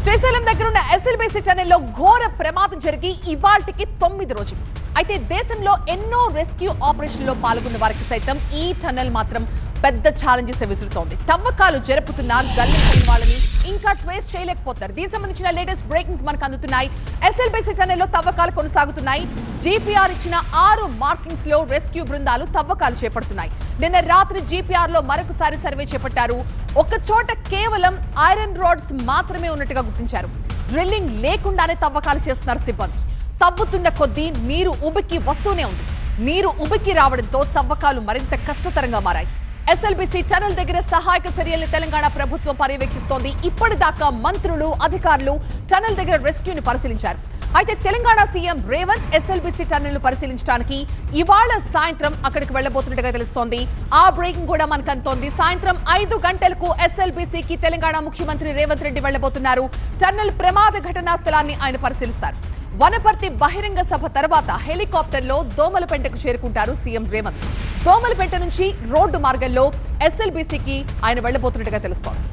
శ్రీశైలం దగ్గర ఉన్న ఎస్ఎల్బీసీ టనెల్లో ఘోర ప్రమాదం జరిగి ఇవాల్టికి 9 రోజులు. అయితే దేశంలో ఎన్నో రెస్క్యూ ఆపరేషన్లో పాల్గొన్న వారికి సైతం ఈ టనెల్ మాత్రం పెద్ద ఛాలెంజెస్ విసురుతోంది. తవ్వకాలు జరుపుతున్న గల్లంతైన వాళ్ళని ఇంకా ట్రేస్ చేయలేకపోతారు. దీనికి సంబంధించిన లేటెస్ట్ బ్రేకింగ్స్ మనకు అందుతున్నాయి. ఎస్ఎల్బీసీ టనెల్లో తవ్వకాలు కొనసాగుతున్నాయి. జీపీఆర్ ఇచ్చిన 6 మార్కింగ్స్ లో రెస్క్యూ బృందాలు తవ్వకాలు చేపడుతున్నాయి. నిన్న రాత్రి జీపీఆర్ లో మరొకసారి సర్వే చేపట్టారు. ఒక చోట కేవలం ఐరన్ రాడ్స్ మాత్రమే ఉన్నట్టుగా గుర్తించారు. డ్రిల్లింగ్ లేకుండానే తవ్వకాలు చేస్తున్నారు సిబ్బంది. తవ్వుతున్న కొద్దీ నీరు ఉబికి వస్తూనే ఉంది. నీరు ఉబికి రావడంతో తవ్వకాలు మరింత కష్టతరంగా మారాయి. ఎస్ఎల్బీసీ టనెల్ దగ్గర సహాయక చర్యల్ని తెలంగాణ ప్రభుత్వం పర్యవేక్షిస్తోంది. ఇప్పటిదాకా మంత్రులు, అధికారులు టనెల్ దగ్గర రెస్క్యూని పరిశీలించారు. అయితే Telangana CM Revanth SLBC tunnel ను పరిశీలించడానికి ఇవాళ సాయంత్రం అక్కడికి వెళ్లబోతున్నట్టుగా తెలుస్తోంది. ఆ బ్రేకింగ్ కూడా మనకు అందుతోంది. సాయంత్రం 5 గంటలకు ఎస్ఎల్బీసీకి తెలంగాణ ముఖ్యమంత్రి రేవంత్ రెడ్డి వెళ్లబోతున్నారు. టన్నెల్ ప్రమాద ఘటనా స్థలాన్ని ఆయన పరిశీలిస్తారు. వనపర్తి బహిరంగ సభ తర్వాత హెలికాప్టర్లో దోమలపెంటకు చేరుకుంటారు సీఎం రేవంత్. దోమలపెంట నుంచి రోడ్డు మార్గంలో ఎస్ఎల్బీసీకి ఆయన వెళ్లబోతున్నట్టుగా తెలుస్తోంది.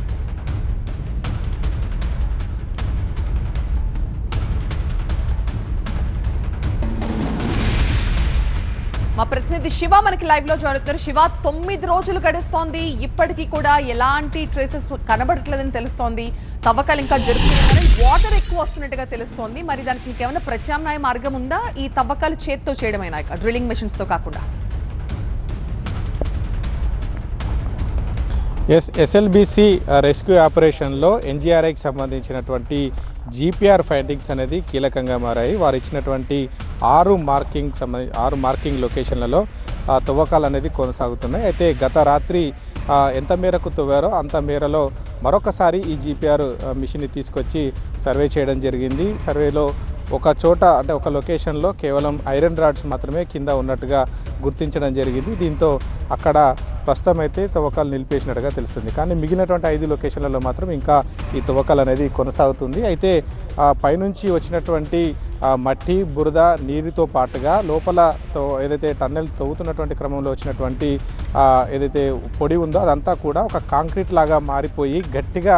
మా ప్రతినిధి శివ మనకి లైవ్ లో జాయిన్ అవుతారు. శివ, 9 రోజులు గడుస్తోంది, ఇప్పటికీ కూడా ఎలాంటి ట్రేసెస్ కనబడట్లేదని తెలుస్తోంది. తవ్వకాలు ఇంకా జరుగుతున్నాయని, వాటర్ ఎక్కువ వస్తున్నట్టుగా తెలుస్తోంది. మరి దానికి ఇంకేమైనా ప్రత్యామ్నాయ మార్గం ఉందా? ఈ తవ్వకాలు చేత్తో చేయడమైనా డ్రిల్లింగ్ మెషిన్స్ తో కాకుండా? ఎస్ఎల్బీసీ రెస్క్యూ ఆపరేషన్లో ఎన్జీఆర్ఐకి సంబంధించినటువంటి జీపీఆర్ ఫైండింగ్స్ అనేది కీలకంగా మారాయి. వారు ఇచ్చినటువంటి 6 మార్కింగ్ లొకేషన్లలో తవ్వకాలు అనేది కొనసాగుతున్నాయి. అయితే గత రాత్రి ఎంత మేరకు తవ్వారో అంత మేరలో మరొకసారి ఈ జీపీఆర్ మిషన్ని తీసుకొచ్చి సర్వే చేయడం జరిగింది. సర్వేలో ఒక చోట, అంటే ఒక లొకేషన్లో కేవలం ఐరన్ రాడ్స్ మాత్రమే కింద ఉన్నట్టుగా గుర్తించడం జరిగింది. దీంతో అక్కడ ప్రస్తుతం అయితే తవ్వకాలు నిలిపేసినట్టుగా తెలుస్తుంది. కానీ మిగిలినటువంటి 5 లొకేషన్లలో మాత్రం ఇంకా ఈ తవ్వకాలు అనేది కొనసాగుతుంది. అయితే పైనుంచి వచ్చినటువంటి మట్టి, బురద, నీరుతో పాటుగా లోపల ఏదైతే టన్నెల్ తవ్వుతున్నటువంటి క్రమంలో వచ్చినటువంటి ఏదైతే పొడి ఉందో అదంతా కూడా ఒక కాంక్రీట్ లాగా మారిపోయి గట్టిగా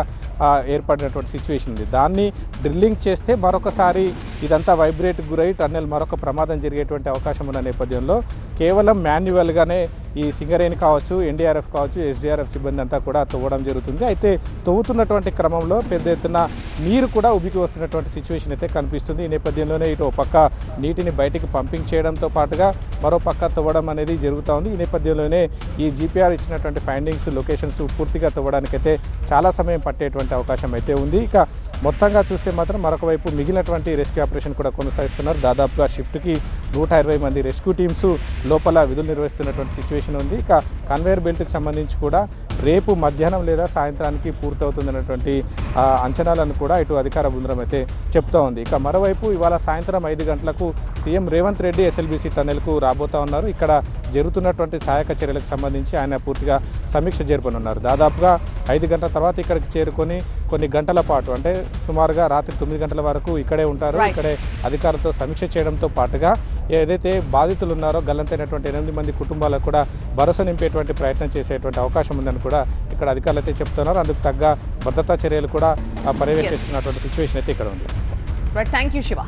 ఏర్పడినటువంటి సిచ్యువేషన్ ఉంది. దాన్ని డ్రిల్లింగ్ చేస్తే మరొకసారి ఇదంతా వైబ్రేట్ గురై టన్నెల్ మరొక ప్రమాదం జరిగేటువంటి అవకాశం ఉన్న నేపథ్యంలో కేవలం మాన్యువల్గానే ఈ సింగరేణి కావచ్చు, ఎన్డీఆర్ఎఫ్ కావచ్చు, ఎస్డీఆర్ఎఫ్ సిబ్బంది అంతా కూడా తవ్వడం జరుగుతుంది. అయితే తవ్వుతున్నటువంటి క్రమంలో పెద్ద ఎత్తున నీరు కూడా ఉబికి వస్తున్నటువంటి సిచ్యువేషన్ అయితే కనిపిస్తుంది. ఈ నేపథ్యంలోనే ఇటు పక్క నీటిని బయటికి పంపింగ్ చేయడంతో పాటుగా మరో పక్క తవ్వడం అనేది జరుగుతూ ఉంది. ఈ నేపథ్యంలోనే ఈ జీపీఆర్ ఇచ్చినటువంటి ఫైండింగ్స్, లొకేషన్స్ పూర్తిగా తవ్వడానికైతే చాలా సమయం పట్టేటువంటి అవకాశం అయితే ఉంది. ఇక మొత్తంగా చూస్తే మాత్రం మరొక వైపు మిగిలినటువంటి రెస్క్యూ ఆపరేషన్ కూడా కొనసాగిస్తున్నారు. దాదాపుగా షిఫ్ట్కి 120 మంది రెస్క్యూ టీమ్స్ లోపల విధులు నిర్వహిస్తున్నటువంటి సిచ్యువేషన్ ఉంది. ఇక కన్వేయర్ బెల్ట్కి సంబంధించి కూడా రేపు మధ్యాహ్నం లేదా సాయంత్రానికి పూర్తవుతుందన్నటువంటి అంచనాలను కూడా ఇటు అధికార బృందం అయితే చెప్తూ ఉంది. ఇక మరోవైపు ఇవాళ సాయంత్రం 5 గంటలకు సీఎం రేవంత్ రెడ్డి ఎస్ఎల్బీసీ టన్నెల్కు రాబోతా ఉన్నారు. ఇక్కడ జరుగుతున్నటువంటి సహాయక చర్యలకు సంబంధించి ఆయన పూర్తిగా సమీక్ష జరపనున్నారు. దాదాపుగా 5 గంటల తర్వాత ఇక్కడికి చేరుకొని కొన్ని గంటల పాటు, అంటే సుమారుగా రాత్రి 9 గంటల వరకు ఇక్కడే ఉంటారు. ఇక్కడే అధికారులతో సమీక్ష చేయడంతో పాటుగా ఏదైతే బాధితులు ఉన్నారో గల్లంతైనటువంటి 8 మంది కుటుంబాలకు కూడా భరోసా నింపేటువంటి ప్రయత్నం చేసేటువంటి అవకాశం ఉందని కూడా ఇక్కడ అధికారులు అయితే చెప్తున్నారు. అందుకు తగ్గ భద్రతా చర్యలు కూడా పర్యవేక్షిస్తున్నటువంటి సిచ్యువేషన్ అయితే ఇక్కడ ఉంది. Thank you Shiva.